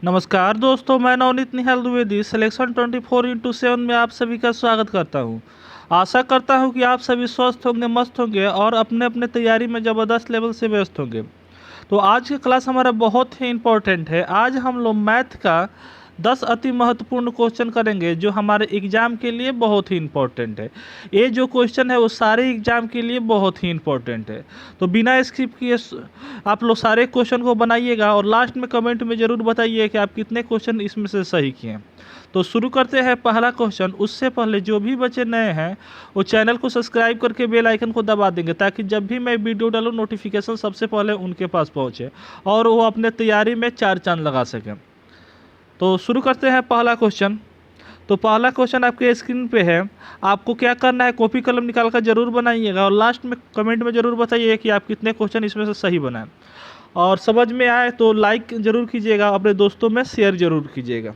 नमस्कार दोस्तों, मैं नवनीत निहाल द्विवेदी सिलेक्शन 24x7 में आप सभी का स्वागत करता हूं। आशा करता हूं कि आप सभी स्वस्थ होंगे, मस्त होंगे और अपने अपने तैयारी में ज़बरदस्त लेवल से व्यस्त होंगे। तो आज की क्लास हमारा बहुत ही इम्पोर्टेंट है। आज हम लोग मैथ का 10 अति महत्वपूर्ण क्वेश्चन करेंगे जो हमारे एग्ज़ाम के लिए बहुत ही इम्पोर्टेंट है। ये जो क्वेश्चन है वो सारे एग्ज़ाम के लिए बहुत ही इम्पोर्टेंट है। तो बिना स्किप किए आप लोग सारे क्वेश्चन को बनाइएगा और लास्ट में कमेंट में ज़रूर बताइए कि आप कितने क्वेश्चन इसमें से सही किए। तो शुरू करते हैं पहला क्वेश्चन। उससे पहले जो भी बच्चे नए हैं वो चैनल को सब्सक्राइब करके बेल आइकन को दबा देंगे ताकि जब भी मैं वीडियो डालूँ नोटिफिकेशन सबसे पहले उनके पास पहुंचे और वो अपने तैयारी में चार चांद लगा सकें। तो शुरू करते हैं पहला क्वेश्चन। तो पहला क्वेश्चन आपके स्क्रीन पे है। आपको क्या करना है, कॉपी कलम निकाल कर ज़रूर बनाइएगा और लास्ट में कमेंट में ज़रूर बताइए कि आप कितने क्वेश्चन इसमें से सही बनाएं। और समझ में आए तो लाइक ज़रूर कीजिएगा, अपने दोस्तों में शेयर ज़रूर कीजिएगा।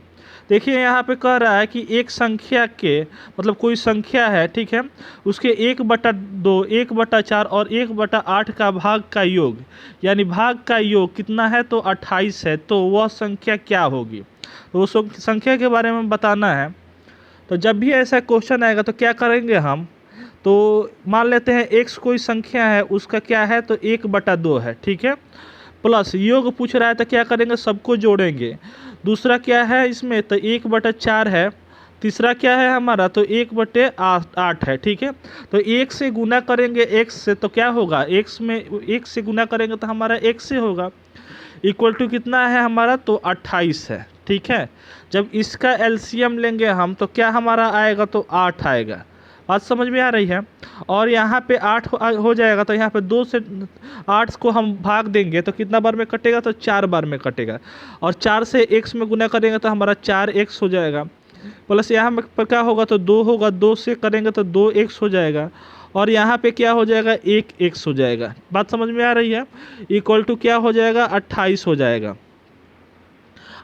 देखिए यहाँ पे कह रहा है कि एक संख्या के मतलब कोई संख्या है, ठीक है, उसके 1/2, 1/4 और 1/8 का भाग का योग, यानी भाग का योग कितना है तो 28 है। तो वह संख्या क्या होगी, तो उस संख्या के बारे में बताना है। तो जब भी ऐसा क्वेश्चन आएगा तो क्या करेंगे हम, तो मान लेते हैं एक्स कोई संख्या है, उसका क्या है तो 1/2 है, ठीक है, प्लस योग पूछ रहा है तो क्या करेंगे, सबको जोड़ेंगे। दूसरा क्या है इसमें तो 1/4 है। तीसरा क्या है हमारा तो 1/8 है, ठीक है। तो एक से गुना करेंगे एक्स से तो क्या होगा, एक्स में एक से गुना करेंगे तो हमारा एक से होगा, इक्वल टू कितना है हमारा तो 28 है, ठीक है। जब इसका एलसीएम लेंगे हम तो क्या हमारा आएगा तो 8 आएगा। बात समझ में आ रही है। और यहाँ पे 8 हो जाएगा तो यहाँ पे 2 से 8 को हम भाग देंगे तो कितना बार में कटेगा तो 4 बार में कटेगा। और 4 से एक्स में गुना करेंगे तो हमारा 4x हो जाएगा। प्लस यहाँ पर क्या होगा तो 2 होगा, 2 से करेंगे तो 2x हो जाएगा। और यहाँ पे क्या हो जाएगा 1x हो जाएगा। बात समझ में आ रही है। इक्वल टू क्या हो जाएगा 28 हो जाएगा।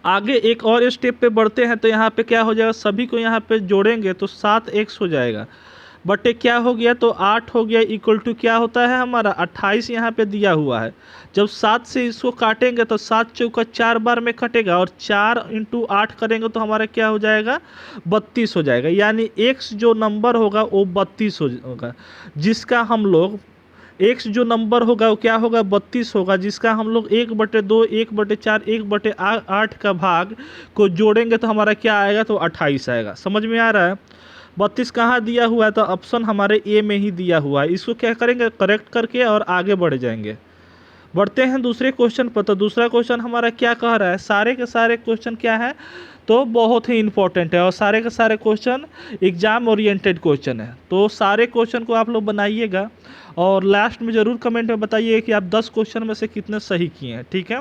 आगे एक और स्टेप पे बढ़ते हैं तो यहाँ पे क्या हो जाएगा, सभी को यहाँ पे जोड़ेंगे तो 7x हो जाएगा। बटे क्या हो गया तो 8 हो गया, इक्वल टू क्या होता है हमारा 28 यहाँ पे दिया हुआ है। जब 7 से इसको काटेंगे तो 7 चौका 4 बार में कटेगा और 4 × 8 करेंगे तो हमारा क्या हो जाएगा 32 हो जाएगा। यानी x जो नंबर होगा वो 32 होगा, जिसका हम लोग x जो नंबर होगा वो क्या होगा 32 होगा, जिसका हम लोग 1/2, 1/4, 1/8 का भाग को जोड़ेंगे तो हमारा क्या आएगा तो 28 आएगा। समझ में आ रहा है। 32 कहाँ दिया हुआ है तो ऑप्शन हमारे ए में ही दिया हुआ है। इसको क्या करेंगे करेक्ट करके और आगे बढ़ जाएंगे। बढ़ते हैं दूसरे क्वेश्चन पर। तो दूसरा क्वेश्चन हमारा क्या कह रहा है, सारे के सारे क्वेश्चन क्या है तो बहुत ही इंपॉर्टेंट है और सारे के सारे क्वेश्चन एग्जाम ओरिएंटेड क्वेश्चन है। तो सारे क्वेश्चन को आप लोग बनाइएगा और लास्ट में ज़रूर कमेंट में बताइए कि आप 10 क्वेश्चन में से कितने सही किए हैं, ठीक है।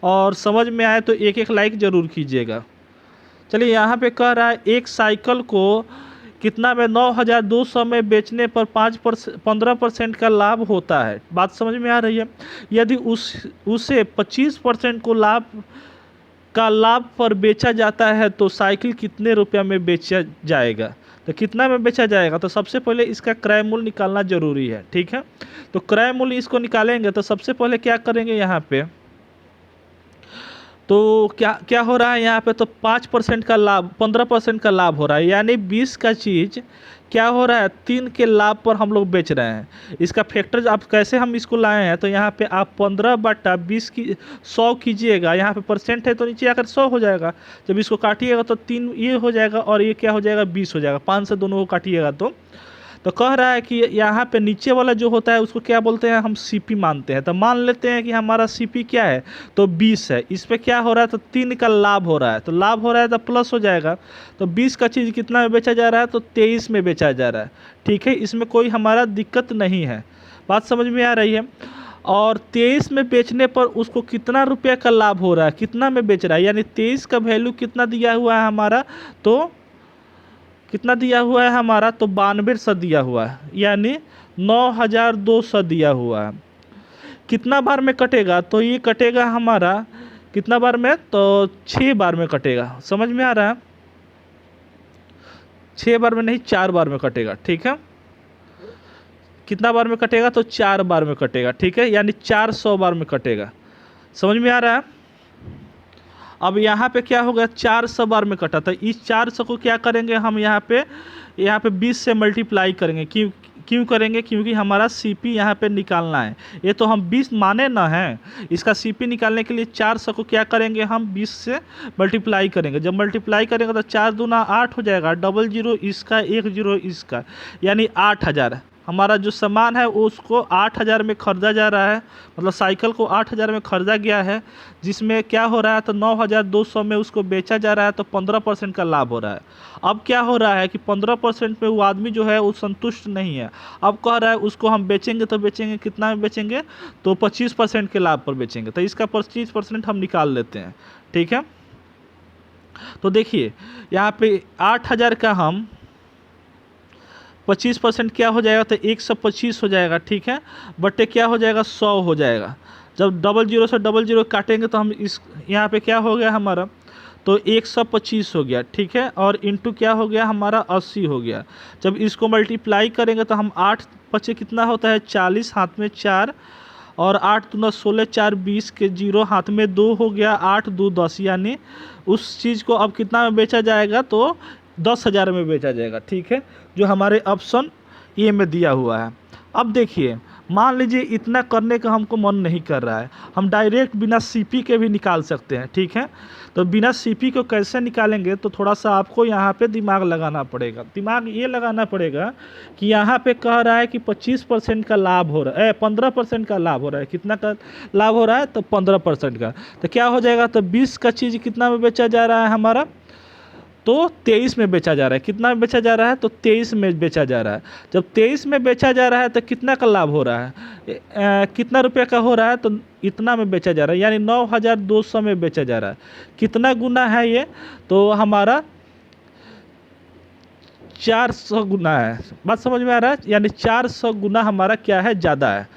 और समझ में आए तो एक एक लाइक ज़रूर कीजिएगा। चलिए यहाँ पे कह रहा है एक साइकिल को कितना में 9,200 में बेचने पर 15% का लाभ होता है। बात समझ में आ रही है। यदि उसे 25% को लाभ पर बेचा जाता है तो साइकिल कितने रुपया में बेचा जाएगा, तो कितना में बेचा जाएगा। तो सबसे पहले इसका क्रय मूल्य निकालना जरूरी है, ठीक है। तो क्रय मूल्य इसको निकालेंगे तो सबसे पहले क्या करेंगे यहाँ पे, तो क्या क्या हो रहा है यहाँ पे तो 5% का लाभ, 15% का लाभ हो रहा है, यानी 20 का चीज़ क्या हो रहा है 3 के लाभ पर हम लोग बेच रहे हैं। इसका फैक्टर आप कैसे हम इसको लाए हैं तो यहाँ पे आप 15/20 की 100 कीजिएगा। यहाँ पे परसेंट है तो नीचे आकर 100 हो जाएगा। जब इसको काटिएगा तो 3 ये हो जाएगा और ये क्या हो जाएगा 20 हो जाएगा। 5 से दोनों को काटिएगा तो कह रहा है कि यहाँ पे नीचे वाला जो होता है उसको क्या बोलते हैं हम सीपी मानते हैं। तो मान लेते हैं कि हमारा सीपी क्या है तो 20 है। इस पर क्या हो रहा है तो 3 का लाभ हो रहा है, तो लाभ हो रहा है तो प्लस हो जाएगा। तो 20 का चीज़ कितना में बेचा जा रहा है तो 23 में बेचा जा रहा है, ठीक है। इसमें कोई हमारा दिक्कत नहीं है। बात समझ में आ रही है। और 23 में बेचने पर उसको कितना रुपये का लाभ हो रहा है, कितना में बेच रहा है, यानी 23 का वैल्यू कितना दिया हुआ है हमारा तो कितना दिया हुआ है हमारा तो 9200 दिया हुआ है, यानी 9,200 दिया हुआ है। कितना बार में कटेगा तो ये कटेगा हमारा कितना बार में तो 6 बार में कटेगा। समझ में आ रहा है। 6 बार में नहीं 4 बार में कटेगा, ठीक है। कितना बार में कटेगा तो 4 बार में कटेगा, ठीक है, यानी 400 बार में कटेगा। समझ में आ रहा है। अब यहाँ पे क्या हो गया, 400 बार में कटा था। इस 400 को क्या करेंगे हम यहाँ पे 20 से मल्टीप्लाई करेंगे। क्यों क्यों करेंगे, क्योंकि हमारा सीपी यहाँ पे निकालना है। ये तो हम 20 माने ना हैं, इसका सीपी निकालने के लिए 400 को क्या करेंगे हम 20 से मल्टीप्लाई करेंगे। जब मल्टीप्लाई करेंगे तो 4 दूना 8 हो जाएगा, 00 इसका 10 इसका, यानी 8000। हमारा जो सामान है वो उसको 8000 में ख़रीदा जा रहा है, मतलब साइकिल को 8000 में ख़रीदा गया है, जिसमें क्या हो रहा है तो 9200 में उसको बेचा जा रहा है, तो 15% का लाभ हो रहा है। अब क्या हो रहा है कि 15% में वो आदमी जो है वो संतुष्ट नहीं है। अब कह रहा है उसको हम बेचेंगे, तो बेचेंगे कितना में बेचेंगे, तो 25% के लाभ पर बेचेंगे। तो इसका 25% हम निकाल लेते हैं, ठीक है। तो देखिए यहाँ पे 8000 का हम 25% क्या हो जाएगा, तो 125 हो जाएगा, ठीक है, बटे क्या हो जाएगा 100 हो जाएगा। जब 00 से 00 काटेंगे तो हम इस यहाँ पे क्या हो गया हमारा, तो 125 हो गया, ठीक है, और इंटू क्या हो गया हमारा 80 हो गया। जब इसको मल्टीप्लाई करेंगे तो हम 8 पचे कितना होता है 40, हाथ में 4, और 8 दूना 16, 4 20 के 0, हाथ में 2 हो गया, 8 2 10, यानी उस चीज़ को अब कितना में बेचा जाएगा, तो 10,000 में बेचा जाएगा, ठीक है, जो हमारे ऑप्शन ए में दिया हुआ है। अब देखिए मान लीजिए इतना करने का हमको मन नहीं कर रहा है, हम डायरेक्ट बिना सीपी के भी निकाल सकते हैं, ठीक है। तो बिना सीपी को कैसे निकालेंगे, तो थोड़ा सा आपको यहाँ पे दिमाग लगाना पड़ेगा। दिमाग ये लगाना पड़ेगा कि यहाँ पे कह रहा है कि 25% का लाभ हो रहा है, 15% का लाभ हो रहा है। कितना का लाभ हो रहा है, तो 15% का। तो क्या हो जाएगा, तो 20 का चीज़ कितना में बेचा जा रहा है हमारा, तो 23 में बेचा जा रहा है। कितना में बेचा जा रहा है, तो 23 में बेचा जा रहा है। जब 23 में बेचा जा रहा है तो कितना का लाभ हो रहा है, कितना रुपये का हो रहा है, तो इतना में बेचा जा रहा है, यानी 9200 में बेचा जा रहा है। कितना गुना है ये, तो हमारा 400 गुना है। बात समझ में आ रहा है, यानी 400 गुना हमारा क्या है, ज़्यादा है,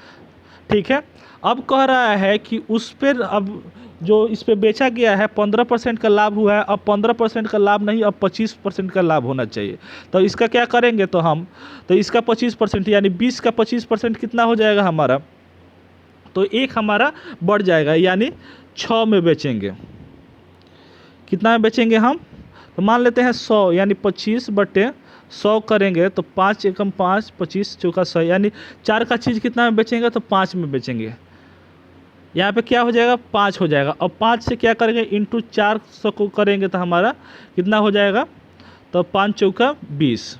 ठीक है। अब कह रहा है कि उस पर अब जो इस पे बेचा गया है 15% का लाभ हुआ है, अब 15% का लाभ नहीं, अब 25% का लाभ होना चाहिए। तो इसका क्या करेंगे, तो हम तो इसका 25% यानी 20 का 25% कितना हो जाएगा हमारा, तो एक हमारा बढ़ जाएगा, यानी 6 में बेचेंगे। कितना में बेचेंगे हम, तो मान लेते हैं 100, यानी 25 बटे 100 करेंगे तो 5 एकम 5, 25 चौका 100, यानी 4 का चीज़ कितना में बेचेंगे, तो 5 में बेचेंगे। यहाँ पे क्या हो जाएगा, 5 हो जाएगा। अब 5 से क्या करेंगे, इंटू 400 को करेंगे तो हमारा कितना हो जाएगा, तो 5 चौका 20।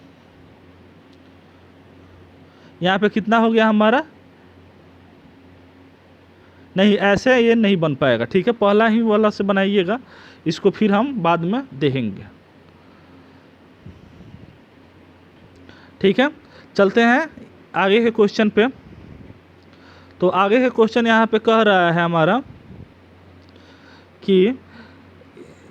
यहाँ पे कितना हो गया हमारा, नहीं ऐसे ये नहीं बन पाएगा, ठीक है, पहला ही वाला से बनाइएगा, इसको फिर हम बाद में देखेंगे, ठीक है। चलते हैं आगे के क्वेश्चन पे। तो आगे के क्वेश्चन यहाँ पे कह रहा है हमारा कि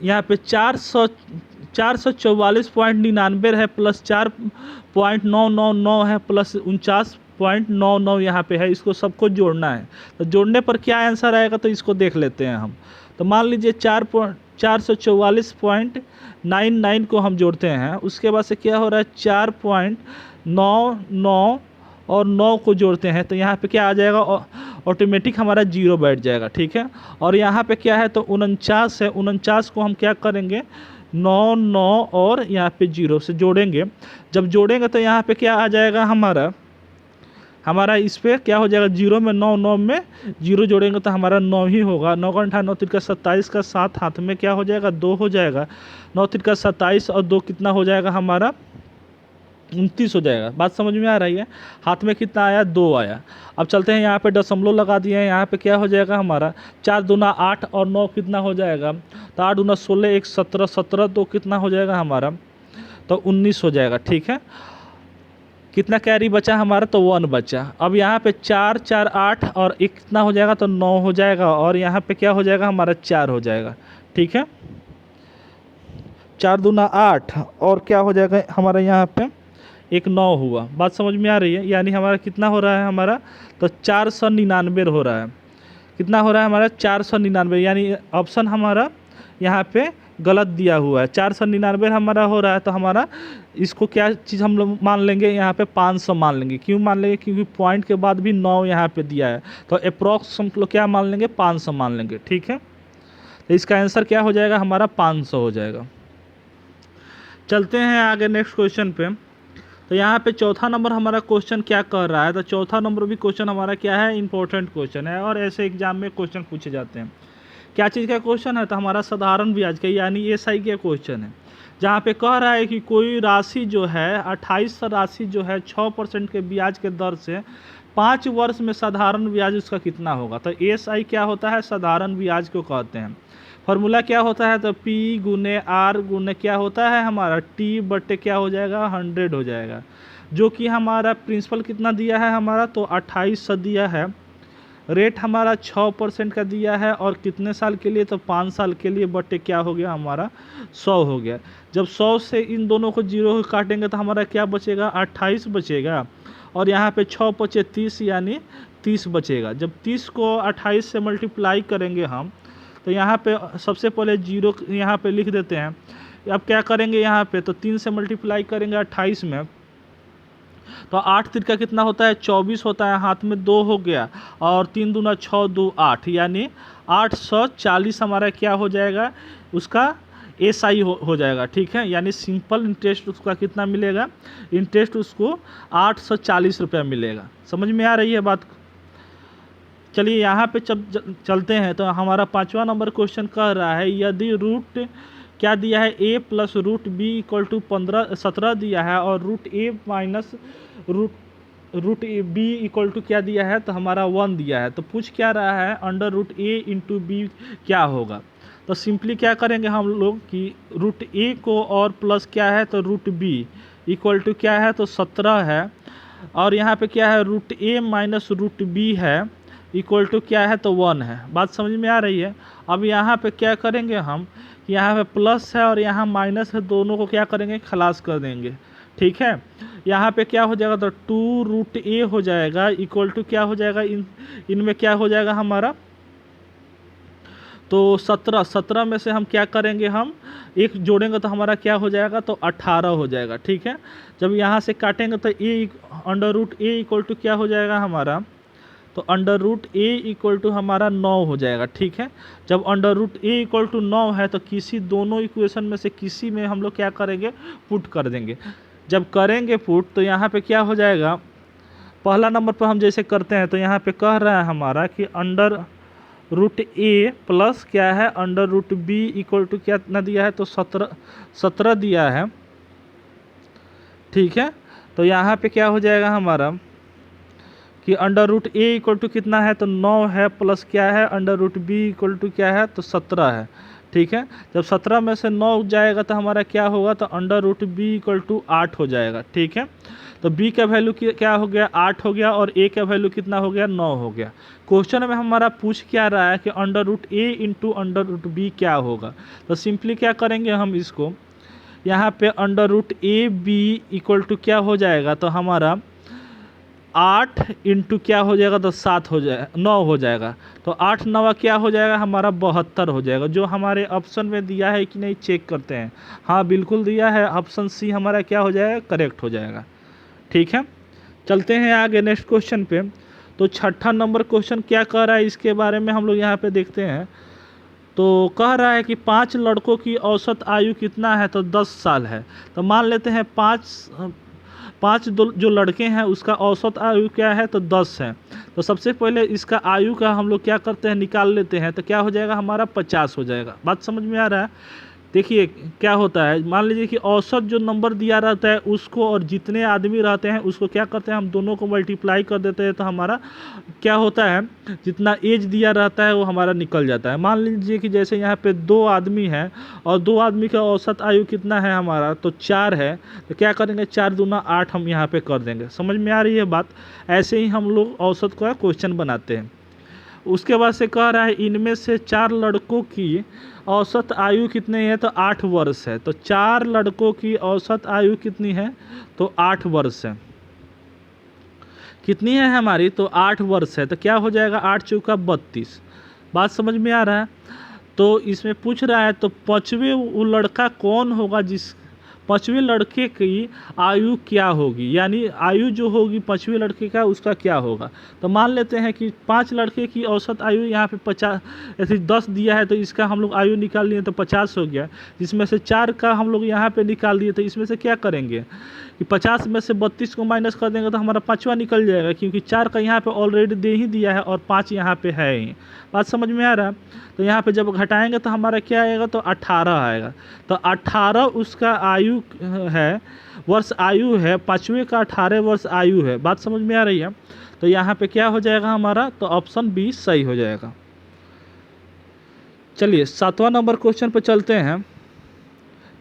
यहाँ पे 444.99 है, प्लस 4.999 है, प्लस 49.99 यहाँ पे है। इसको सबको जोड़ना है, तो जोड़ने पर क्या आंसर आएगा, तो इसको देख लेते हैं हम। तो मान लीजिए 444.99 को हम जोड़ते हैं, उसके बाद से क्या हो रहा है 4.99 और 9 को जोड़ते हैं, तो यहाँ पे क्या आ जाएगा, ऑटोमेटिक हमारा 0 बैठ जाएगा, ठीक है। और यहाँ पे क्या है, तो 49 है, 49 को हम क्या करेंगे 9 9 और यहाँ पे 0 से जोड़ेंगे। जब जोड़ेंगे तो यहाँ पे क्या आ जाएगा हमारा इस पर क्या हो जाएगा, 0 में 9 9 में 0 जोड़ेंगे तो हमारा 9 ही होगा। 9 का 9 3 का 27 का 7, हाथ में क्या हो जाएगा 2 हो जाएगा। 9 3 का 27 और 2 कितना हो जाएगा हमारा 29 हो जाएगा। बात समझ में आ रही है, हाथ में कितना आया 2 आया। अब चलते हैं यहाँ पे दशमलव लगा दिए हैं, यहाँ पे क्या हो जाएगा हमारा 4 दूना 8 और 9 कितना हो जाएगा, तो 8 दूना 16 1 17 17 2 कितना हो जाएगा हमारा, तो 19 हो जाएगा, ठीक है। कितना कैरी बचा हमारा, तो 1 बचा। अब यहाँ पे 4 4 8 और 1 कितना हो जाएगा, तो 9 हो जाएगा, और यहाँ पे क्या हो जाएगा हमारा 4 हो जाएगा, ठीक है। 4 दूना 8 और क्या हो जाएगा हमारा यहाँ पे 1 9 हुआ। बात समझ में आ रही है, यानी हमारा कितना हो रहा है हमारा, तो 499 हो रहा है। कितना हो रहा है हमारा 499, यानी ऑप्शन हमारा यहाँ पे गलत दिया हुआ है। 499 हमारा हो रहा है, तो हमारा इसको क्या चीज़ हम लोग मान लेंगे, यहाँ पे 500 मान लेंगे। क्यों मान लेंगे, क्योंकि पॉइंट के बाद भी 9 यहाँ पे दिया है, तो अप्रॉक्स हम लोग क्या मान लेंगे 500 मान लेंगे, ठीक है। तो इसका आंसर क्या हो जाएगा हमारा 500 हो जाएगा। चलते हैं आगे नेक्स्ट क्वेश्चन पे। तो यहाँ पे चौथा नंबर हमारा क्वेश्चन क्या कर रहा है, तो चौथा नंबर भी क्वेश्चन हमारा क्या है, इंपॉर्टेंट क्वेश्चन है और ऐसे एग्जाम में क्वेश्चन पूछे जाते हैं। क्या चीज़ का क्वेश्चन है, तो हमारा साधारण ब्याज का यानी एसआई का क्वेश्चन है, जहाँ पे कह रहा है कि कोई राशि जो है 28 राशि जो है 6% के ब्याज के दर से 5 वर्ष में साधारण ब्याज उसका कितना होगा। तो एसआई क्या होता है, साधारण ब्याज को कहते हैं। फॉर्मूला क्या होता है, तो P गुने R गुने क्या होता है हमारा T बटे क्या हो जाएगा 100 हो जाएगा, जो कि हमारा प्रिंसिपल कितना दिया है हमारा, तो 2800 दिया है, रेट हमारा 6% का दिया है और कितने साल के लिए, तो 5 साल के लिए, बटे क्या हो गया हमारा 100 हो गया। जब 100 से इन दोनों को 0 काटेंगे तो हमारा क्या बचेगा 28 बचेगा और यहाँ पे 6 बचे 30 यानी 30 बचेगा। जब 30 को 28 से मल्टीप्लाई करेंगे हम, तो यहाँ पे सबसे पहले 0 यहाँ पे लिख देते हैं। अब क्या करेंगे यहाँ पे, तो 3 से मल्टीप्लाई करेंगे 28 में, तो 8 तिरका कितना होता है 24 होता है, हाथ में 2 हो गया और 3 दूना 6 2 8 यानी 840 हमारा क्या हो जाएगा उसका एसआई हो जाएगा। ठीक है, यानी सिंपल इंटरेस्ट उसका कितना मिलेगा, इंटरेस्ट उसको 840 रुपया मिलेगा। समझ में आ रही है बात। चलिए यहाँ पे चलते हैं। तो हमारा 5वां नंबर क्वेश्चन कह रहा है यदि रूट क्या दिया है a plus root b equal to 17 दिया है और root a minus root b equal to क्या दिया है, तो हमारा 1 दिया है। तो पूछ क्या रहा है under root a into b क्या होगा। तो सिंपली क्या करेंगे हम लोग कि रूट a को और प्लस क्या है, तो रूट b इक्वल टू क्या है, तो 17 है और यहाँ पे क्या है root a minus root b है इक्वल टू क्या है, तो 1 है। बात समझ में आ रही है। अब यहाँ पे क्या करेंगे हम, यहाँ पे प्लस है और यहाँ माइनस है, दोनों को क्या करेंगे खलास कर देंगे। ठीक है, यहाँ पे क्या हो जाएगा, तो 2 रूट a हो जाएगा इक्वल टू क्या हो जाएगा, इनमें क्या हो जाएगा हमारा, तो 17 में से हम क्या करेंगे, हम एक जोड़ेंगे तो हमारा क्या हो जाएगा, तो 18 हो जाएगा। ठीक है, जब यहाँ से काटेंगे तो a under root a equal to क्या हो जाएगा हमारा, तो under root a equal to हमारा 9 हो जाएगा। ठीक है, जब under root a equal to 9 है तो किसी दोनों इक्वेशन में से किसी में हम लोग क्या करेंगे पुट कर देंगे। जब करेंगे पुट तो यहाँ पे क्या हो जाएगा, पहला नंबर पर हम जैसे करते हैं तो यहाँ पे कह रहा है हमारा कि अंडर रूट a प्लस क्या है under root b equal to क्या ना दिया है, तो 17 दिया है। ठीक है, तो यहाँ पे क्या हो जाएगा हमारा कि under root a equal to कितना है, तो 9 है प्लस क्या है under root b equal to क्या है, तो 17 है। ठीक है, जब 17 में से 9 जाएगा तो हमारा क्या होगा, तो under root b equal to 8 हो जाएगा। ठीक है, तो b का वैल्यू क्या हो गया 8 हो गया और a का वैल्यू कितना हो गया 9 हो गया। क्वेश्चन में हमारा पूछ क्या रहा है कि under root a into under root b क्या होगा। तो सिंपली क्या करेंगे हम इसको, यहाँ पे under root a b equal to क्या हो जाएगा, तो हमारा 8 इंटू क्या हो जाएगा, तो 7 हो जाएगा 9 हो जाएगा। तो 8 9 क्या हो जाएगा हमारा 72 हो जाएगा। जो हमारे ऑप्शन में दिया है कि नहीं चेक करते हैं, हाँ बिल्कुल दिया है, ऑप्शन सी हमारा क्या हो जाएगा करेक्ट हो जाएगा। ठीक है, चलते हैं आगे नेक्स्ट क्वेश्चन पे। तो 6ठा नंबर क्वेश्चन क्या कह रहा है इसके बारे में हम लोग यहाँ पे देखते हैं। तो कह रहा है कि 5 लड़कों की औसत आयु कितना है, तो 10 साल है। तो मान लेते हैं 5 जो लड़के हैं उसका औसत आयु क्या है, तो 10 है। तो सबसे पहले इसका आयु का हम लोग क्या करते हैं निकाल लेते हैं, तो क्या हो जाएगा हमारा 50 हो जाएगा। बात समझ में आ रहा है। देखिए क्या होता है, मान लीजिए कि औसत जो नंबर दिया रहता है उसको और जितने आदमी रहते हैं उसको क्या करते हैं हम दोनों को मल्टीप्लाई कर देते हैं, तो हमारा क्या होता है जितना एज दिया रहता है वो हमारा निकल जाता है। मान लीजिए कि जैसे यहाँ पे 2 आदमी हैं और 2 आदमी का औसत आयु कितना है हमारा, तो 4 है। तो क्या करेंगे 4 दूना 8 हम यहाँ पे कर देंगे। समझ में आ रही है बात। ऐसे ही हम लोग औसत का क्वेश्चन बनाते हैं। उसके बाद से कह रहा है इनमें से 4 लड़कों की औसत आयु कितनी है, तो 8 वर्ष है। तो 4 लड़कों की औसत आयु कितनी है, तो 8 वर्ष है। कितनी है हमारी, तो 8 वर्ष है। तो क्या हो जाएगा 8 चौका 32। बात समझ में आ रहा है। तो इसमें पूछ रहा है तो 5वें वो लड़का कौन होगा जिस पाँचवें लड़के की आयु क्या होगी, यानी आयु जो होगी पाँचवें लड़के का उसका क्या होगा। तो मान लेते हैं कि 5 लड़के की औसत आयु यहाँ पे 50 ऐसे 10 दिया है, तो इसका हम लोग आयु निकाल लिए तो 50 हो गया, जिसमें से 4 का हम लोग यहाँ पे निकाल दिए। तो इसमें से क्या करेंगे कि 50 में से 32 को माइनस कर देंगे तो हमारा 5वां निकल जाएगा, क्योंकि 4 का यहाँ पे ऑलरेडी दे ही दिया है और 5 यहाँ पे है ही। बात समझ में आ रहा है। तो यहाँ पे जब घटाएंगे तो हमारा क्या आएगा, तो 18 आएगा। तो 18 उसका आयु है, वर्ष आयु है, 5वें का 18 वर्ष आयु है। बात समझ में आ रही है। तो यहाँ पे क्या हो जाएगा हमारा, तो ऑप्शन बी सही हो जाएगा। चलिए 7वां नंबर क्वेश्चन पे चलते हैं।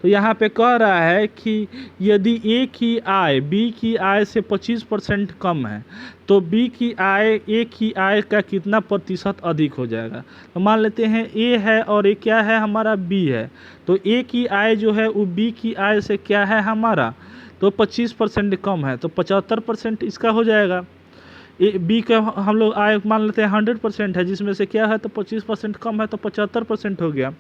तो यहाँ पे कह रहा है कि यदि ए की आय बी की आय से 25% कम है तो बी की आय ए की आय का कितना प्रतिशत अधिक हो जाएगा। तो मान लेते हैं ए है और ए क्या है हमारा, बी है। तो ए की आय जो है वो बी की आय से क्या है हमारा, तो 25% कम है, तो 75% इसका हो जाएगा। ए बी का हम लोग आय मान लेते हैं 100% है, जिसमें से क्या है, तो 25% कम है, तो 75% हो गया।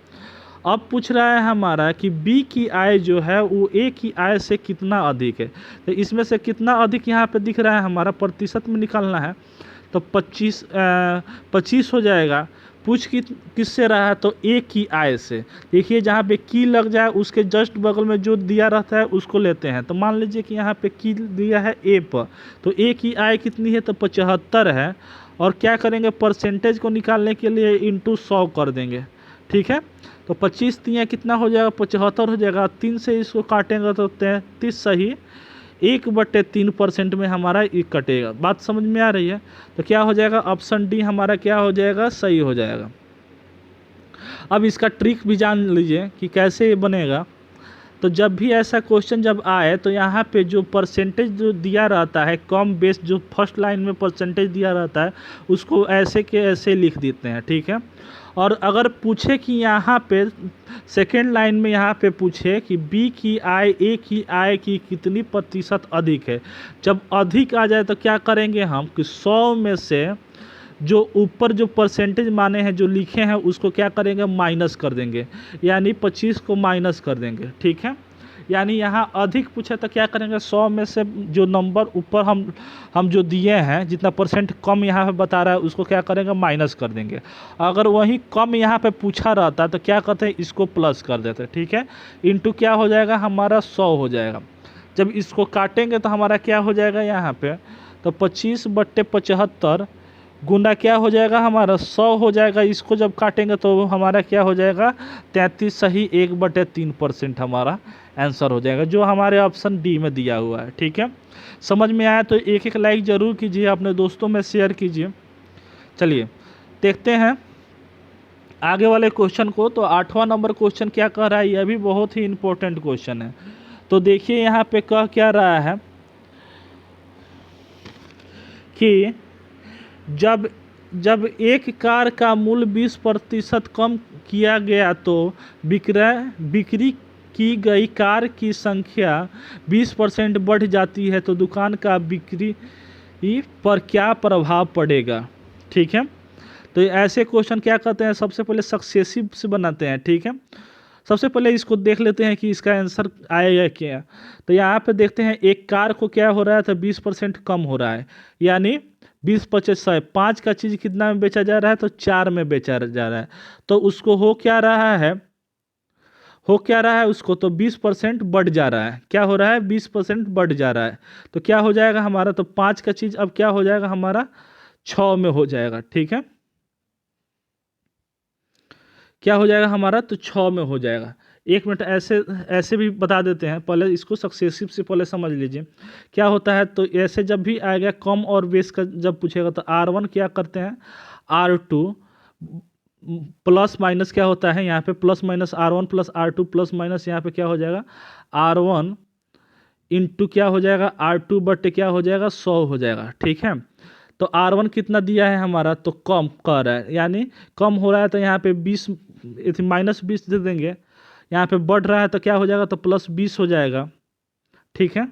अब पूछ रहा है हमारा कि बी की आय जो है वो ए की आय से कितना अधिक है। तो इसमें से कितना अधिक यहाँ पे दिख रहा है हमारा, प्रतिशत में निकालना है। तो 25 हो जाएगा। पूछ किससे रहा है, तो ए की आय से। देखिए जहाँ पे की लग जाए उसके जस्ट बगल में जो दिया रहता है उसको लेते हैं। तो मान लीजिए कि यहाँ पे की दिया है ए पर, तो ए की आय कितनी है, तो 75 है। और क्या करेंगे, परसेंटेज को निकालने के लिए इंटू 100 कर देंगे। ठीक है। तो 25 तियाँ कितना हो जाएगा, 75 हो जाएगा। 3 से इसको काटेंगे तो 33 सही 1/3% में हमारा ये कटेगा। बात समझ में आ रही है। तो क्या हो जाएगा, ऑप्शन डी हमारा क्या हो जाएगा, सही हो जाएगा। अब इसका ट्रिक भी जान लीजिए कि कैसे ये बनेगा। तो जब भी ऐसा क्वेश्चन जब आए तो यहाँ पे जो परसेंटेज जो दिया रहता है, कम बेस जो फर्स्ट लाइन में परसेंटेज दिया रहता है उसको ऐसे के ऐसे लिख देते हैं। ठीक है। और अगर पूछे कि यहाँ पे सेकेंड लाइन में यहाँ पे पूछे कि बी की आय ए की आय की कितनी प्रतिशत अधिक है, जब अधिक आ जाए तो क्या करेंगे हम कि 100 में से जो ऊपर जो परसेंटेज माने हैं जो लिखे हैं उसको क्या करेंगे, माइनस कर देंगे, यानी 25 को माइनस कर देंगे। ठीक है। यानी यहाँ अधिक पूछे तो क्या करेंगे, 100 में से जो नंबर ऊपर हम जो दिए हैं, जितना परसेंट कम यहाँ पे बता रहा है उसको क्या करेंगे, माइनस कर देंगे। अगर वही कम यहाँ पे पूछा रहता तो क्या करते हैं, इसको प्लस कर देते। ठीक है। इंटू क्या हो जाएगा हमारा, 100 हो जाएगा। जब इसको काटेंगे तो हमारा क्या हो जाएगा यहाँ पे, तो 25/75 गुना क्या हो जाएगा हमारा, 100 हो जाएगा। इसको जब काटेंगे तो हमारा क्या हो जाएगा, 33 सही 1/3% हमारा आंसर हो जाएगा, जो हमारे ऑप्शन डी में दिया हुआ है। ठीक है। समझ में आया तो एक लाइक ज़रूर कीजिए, अपने दोस्तों में शेयर कीजिए। चलिए देखते हैं आगे वाले क्वेश्चन को। तो 8वां नंबर क्वेश्चन क्या कह रहा है, यह भी बहुत ही इम्पोर्टेंट क्वेश्चन है। तो देखिए यहाँ पे कह क्या रहा है कि जब एक कार का मूल्य 20% कम किया गया तो बिक्री की गई कार की संख्या 20% बढ़ जाती है, तो दुकान का बिक्री पर क्या प्रभाव पड़ेगा। ठीक है। तो ऐसे क्वेश्चन क्या कहते हैं, सबसे पहले सक्सेसिव से बनाते हैं। ठीक है। सबसे पहले इसको देख लेते हैं कि इसका आंसर आएगा क्या। तो यहाँ पे देखते हैं एक कार को क्या हो रहा है, तो 20% कम हो रहा है, यानी 20/25 5 का चीज़ कितना में बेचा जा रहा है, तो 4 में बेचा जा रहा है। तो उसको हो क्या रहा है उसको, तो 20% बढ़ जा रहा है। क्या हो रहा है, 20% बढ़ जा रहा है। तो क्या हो जाएगा हमारा, तो 5 का चीज़ अब क्या हो जाएगा हमारा, 6 में हो जाएगा। ठीक है। क्या हो जाएगा हमारा, तो 6 में हो जाएगा। 1 मिनट ऐसे भी बता देते हैं, पहले इसको सक्सेसिव से पहले समझ लीजिए क्या होता है। तो ऐसे जब भी आएगा कम और बेस का जब पूछेगा तो R1 क्या करते हैं, R2 प्लस माइनस क्या होता है यहाँ पे, plus minus R1 plus R2 plus minus यहाँ पे क्या हो जाएगा, R1 इंटू क्या हो जाएगा, R2 बटे क्या हो जाएगा, 100 हो जाएगा। ठीक है। तो R1 कितना दिया है हमारा, तो कम कर रहा है, यानी कम हो रहा है, तो यहाँ पे 20 -20 दे देंगे। यहाँ पे बढ़ रहा है तो क्या हो जाएगा, तो +20 हो जाएगा। ठीक है।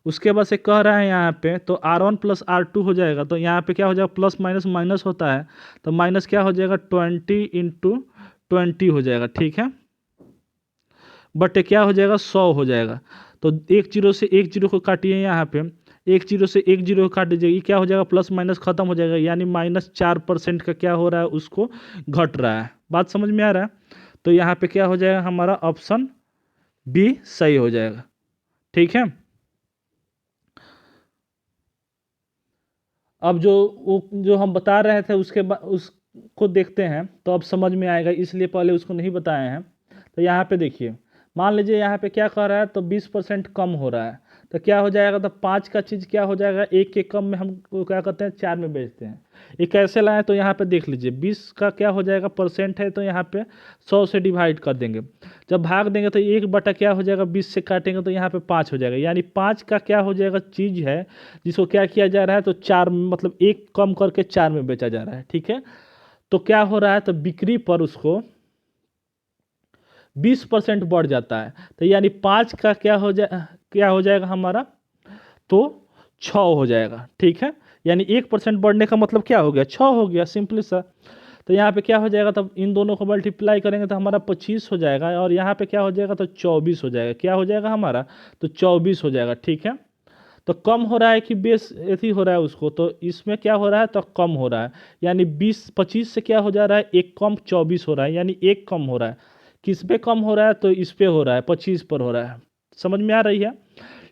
उसके बाद से कह रहा है यहाँ पे, तो R1 प्लस R2 हो जाएगा। तो यहाँ पे क्या हो जाएगा, प्लस माइनस माइनस होता है, तो माइनस क्या हो जाएगा, 20 × 20 हो जाएगा। ठीक है। बटे क्या हो जाएगा 100 हो जाएगा। तो एक जीरो से एक जीरो को काटिए यहाँ पे, एक जीरो से एक जीरो को काट दीजिए, ये क्या हो जाएगा प्लस माइनस खत्म हो जाएगा, यानी -4% का क्या हो रहा है उसको घट रहा है। बात समझ में आ रहा है? तो यहाँ पे क्या हो जाएगा हमारा ऑप्शन बी सही हो जाएगा। ठीक है, अब जो हम बता रहे थे उसके बाद उसको देखते हैं तो अब समझ में आएगा, इसलिए पहले उसको नहीं बताए हैं। तो यहाँ पे देखिए, मान लीजिए यहाँ पे क्या कर रहा है, तो 20% कम हो रहा है, तो क्या हो जाएगा, तो 5 का चीज़ क्या हो जाएगा, एक के कम में हम क्या करते हैं 4 में बेचते हैं। ये कैसे लाए, तो यहाँ पे देख लीजिए 20 का क्या हो जाएगा परसेंट है, तो यहाँ पे 100 से डिवाइड कर देंगे, जब भाग देंगे तो 1 बटा क्या हो जाएगा 20 से काटेंगे तो यहाँ पे 5 हो जाएगा, यानी 5 का क्या हो जाएगा चीज़ है जिसको क्या किया जा रहा है, तो 4 मतलब 1 कम करके 4 में बेचा जा रहा है। ठीक है, तो क्या हो रहा है, तो बिक्री पर उसको 20% बढ़ जाता है, तो यानी 5 का क्या हो जाएगा हमारा, तो 6 हो जाएगा। ठीक है, यानी 1% बढ़ने का मतलब क्या हो गया, 6 हो गया, सिंपली सा। तो यहाँ पे क्या हो जाएगा, तब इन दोनों को मल्टीप्लाई करेंगे तो हमारा 25 हो जाएगा, और यहाँ पे क्या हो जाएगा, तो 24 हो जाएगा। क्या हो जाएगा हमारा, तो 24 हो जाएगा। ठीक है, तो कम हो रहा है कि बेस ऐसी हो रहा है उसको, तो इसमें क्या हो रहा है, तो कम हो रहा है, यानी 25 से क्या हो जा रहा है, एक कम 24 हो रहा है, यानी एक कम हो रहा है। किस पे कम हो रहा है, तो इस पे हो रहा है, 25 पर हो रहा है। समझ में आ रही है?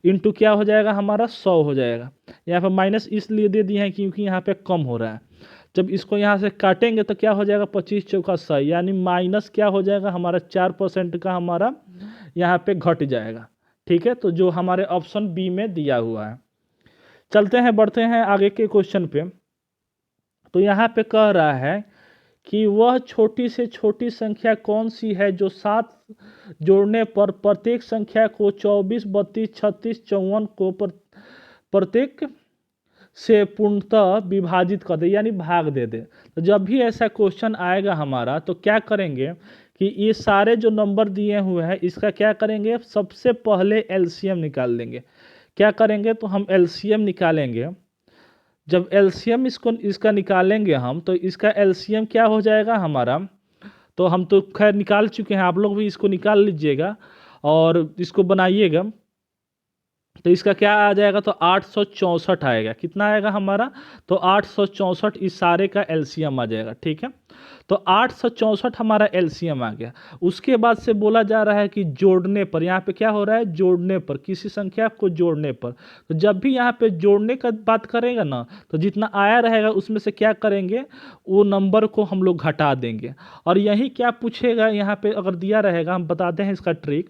इंटू क्या हो जाएगा हमारा 100 हो जाएगा। यहाँ पर माइनस इसलिए दे दिए हैं क्योंकि यहाँ पे कम हो रहा है। जब इसको यहाँ से काटेंगे तो क्या हो जाएगा 25 चौका 100, यानी माइनस क्या हो जाएगा हमारा 4% का हमारा यहाँ पे घट जाएगा। ठीक है, तो जो हमारे ऑप्शन बी में दिया हुआ है। चलते हैं, बढ़ते हैं आगे के क्वेश्चन पे। तो यहाँ पे कह रहा है कि वह छोटी से छोटी संख्या कौन सी है जो 7 जोड़ने पर प्रत्येक संख्या को 24, 32, 36, 54 को प्रत्येक से पूर्णतः विभाजित कर दे, यानी भाग दे दे। तो जब भी ऐसा क्वेश्चन आएगा हमारा, तो क्या करेंगे कि ये सारे जो नंबर दिए हुए हैं इसका क्या करेंगे, सबसे पहले एलसीएम निकाल लेंगे। क्या करेंगे, तो हम एलसीएम निकालेंगे। जब एलसीएम इसका निकालेंगे हम, तो इसका एलसीएम क्या हो जाएगा हमारा, तो हम तो खैर निकाल चुके हैं, आप लोग भी इसको निकाल लीजिएगा और इसको बनाइएगा। तो इसका क्या आ जाएगा, तो 864 आएगा। कितना आएगा हमारा, तो 864 इस सारे का एलसीएम आ जाएगा। ठीक है, तो 864 हमारा एलसीएम आ गया। उसके बाद से बोला जा रहा है कि जोड़ने पर, यहाँ पे क्या हो रहा है, जोड़ने पर, किसी संख्या को जोड़ने पर। तो जब भी यहाँ पे जोड़ने का बात करेगा ना, तो जितना आया रहेगा उसमें से क्या करेंगे, वो नंबर को हम लोग घटा देंगे। और यही क्या पूछेगा, यहाँ पे अगर दिया रहेगा, हम बताते हैं इसका ट्रिक।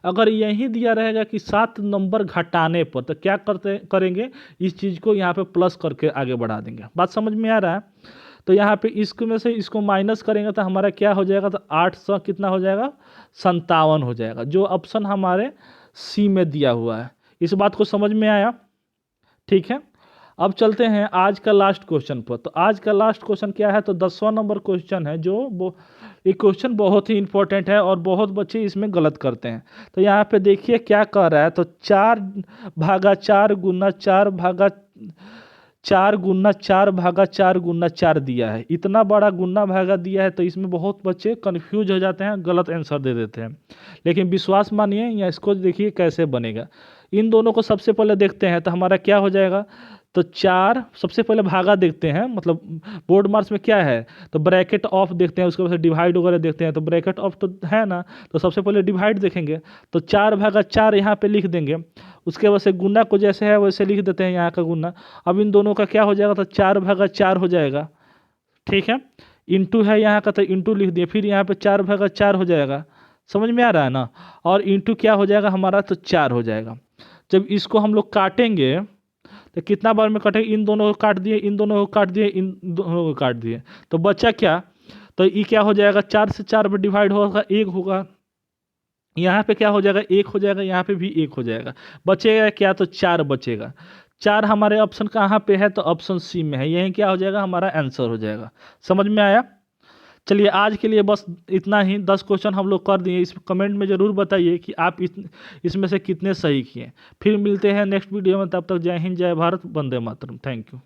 अगर यही दिया रहेगा कि 7 नंबर घटाने पर, तो क्या करेंगे, इस चीज़ को यहाँ पे प्लस करके आगे बढ़ा देंगे। बात समझ में आ रहा है? तो यहाँ पे इसको में से इसको माइनस करेंगे तो हमारा क्या हो जाएगा, तो 800 कितना हो जाएगा, 57 हो जाएगा, जो ऑप्शन हमारे सी में दिया हुआ है। इस बात को समझ में आया? ठीक है, अब चलते हैं आज का लास्ट क्वेश्चन पर। तो आज का लास्ट क्वेश्चन क्या है, तो 10वां नंबर क्वेश्चन है, जो ये क्वेश्चन बहुत ही इंपॉर्टेंट है और बहुत बच्चे इसमें गलत करते हैं। तो यहाँ पे देखिए क्या कह रहा है, तो 4/4 गुना 4/4 दिया है। इतना बड़ा गुना भागा दिया है, तो इसमें बहुत बच्चे कंफ्यूज हो जाते हैं, गलत आंसर दे देते हैं। लेकिन विश्वास मानिए या इसको देखिए कैसे बनेगा। इन दोनों को सबसे पहले देखते हैं, तो हमारा क्या हो जाएगा, तो 4 सबसे पहले भागा देखते हैं, मतलब बोर्ड मार्क्स में क्या है, तो ब्रैकेट ऑफ देखते हैं, उसके बाद डिवाइड वगैरह देखते हैं। तो ब्रैकेट ऑफ तो है ना, तो सबसे पहले डिवाइड देखेंगे, तो 4/4 यहाँ पे लिख देंगे। उसके बाद से गुना को जैसे है वैसे लिख देते हैं, यहाँ का गुना। अब इन दोनों का क्या हो जाएगा, तो 4/4 हो जाएगा। ठीक है, इंटू है यहाँ का, तो इंटू लिख दिए, फिर यहाँ पे 4/4 हो जाएगा। समझ में आ रहा है ना? और इंटू क्या हो जाएगा हमारा, तो 4 हो जाएगा। जब इसको हम लोग काटेंगे तो कितना बार में कटेगा, इन दोनों को काट दिए, इन दोनों को काट दिए, इन दोनों को काट दिए, तो बचा क्या, तो ये क्या हो जाएगा, 4 से 4 में डिवाइड होगा, 1 होगा। यहाँ पे क्या हो जाएगा, 1 हो जाएगा, यहाँ पे भी 1 हो जाएगा। बचेगा क्या, तो 4 बचेगा। 4 हमारे ऑप्शन कहाँ पे है, तो ऑप्शन सी में है। यही क्या हो जाएगा, हमारा आंसर हो जाएगा। समझ में आया? चलिए आज के लिए बस इतना ही। 10 क्वेश्चन हम लोग कर दिए। इस कमेंट में ज़रूर बताइए कि आप इसमें से कितने सही किए। फिर मिलते हैं नेक्स्ट वीडियो में, तब तक जय हिंद, जय भारत, वंदे मातरम। Thank you.